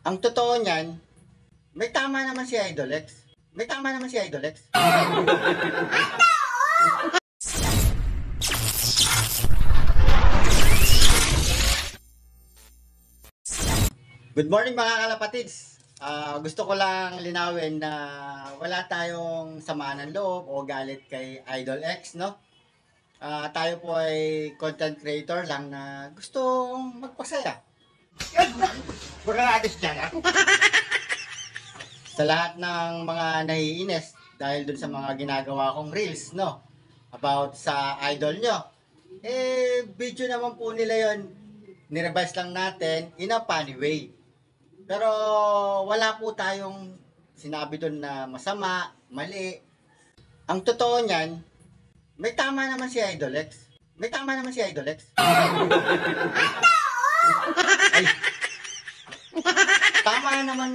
Ang totoo niyan, may tama naman si Idol X. May tama naman si Idol X. Good morning mga kalapatids. Gusto ko lang linawin na wala tayong samaan ng loob o galit kay Idol X, no? Tayo po ay content creator lang na gustong magpasaya. Burratis dyan. Sa lahat ng mga naiinis dahil dun sa mga ginagawa kong reels, no? About sa idol nyo. Video naman po nila yon. Nirevise lang natin in a funny way. Pero wala po tayong sinabi doon na masama, mali. Ang totoo niyan, may tama naman si Idol X. May tama naman si Idol X. Ay, tama naman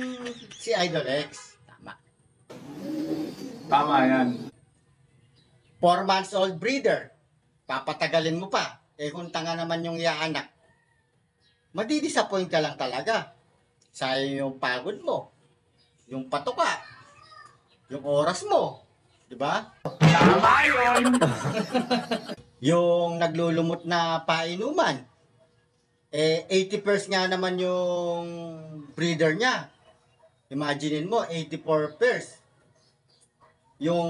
si Idol X. Tama. Tama yan. 4 months old breeder. Papatagalin mo pa. Kung tanga naman yung iaanak, madidisappoint ka lang talaga. Sayang yung pagod mo, yung patuka, yung oras mo, di ba? Tama yun. Yung naglulumot na painuman, 80 pairs nga naman yung breeder niya. Imaginin mo, 84 pairs. Yung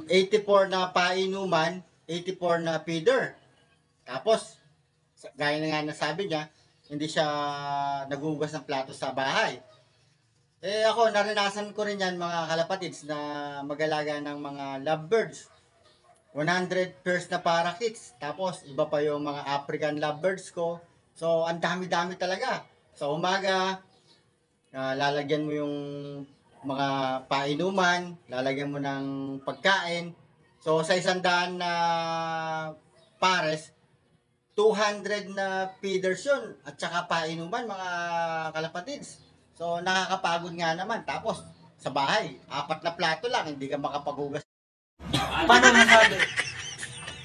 84 na painuman, 84 na feeder. Tapos, gaya na nga nasabi niya, hindi siya nagugas ng plato sa bahay. Ako, naranasan ko rin yan mga kalapatids na mag-alaga ng mga lovebirds. 100 pairs na parakeets. Tapos, iba pa yung mga African lovebirds ko. So, ang dami-dami talaga. Sa umaga, lalagyan mo yung mga painuman, lalagyan mo ng pagkain. So, sa 100 na pares, 200 na feeders yun at saka painuman mga kalapatids. So nakakapagod nga naman. Tapos sa bahay, 4 na plato lang, hindi ka makapaghugas. Paano masabi?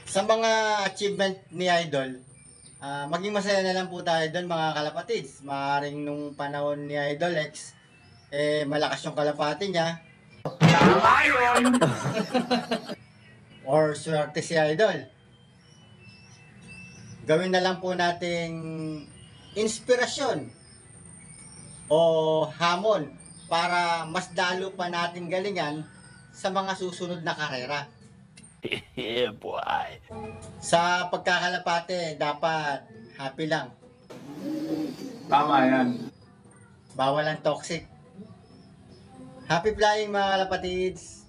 Sa mga achievement ni Idol, maging masaya na lang po tayo doon mga kalapatids. Maaaring nung panahon ni Idol X, malakas yung kalapati niya. Tama yun. Or swerte si Idol. Gawin na lang po nating inspirasyon o hamon para mas lalo pa natin galingan sa mga susunod na karera. Yeah, boy. Sa pagkakalapate, dapat happy lang. Tama yan. Bawal ang toxic. Happy flying mga kalapatids!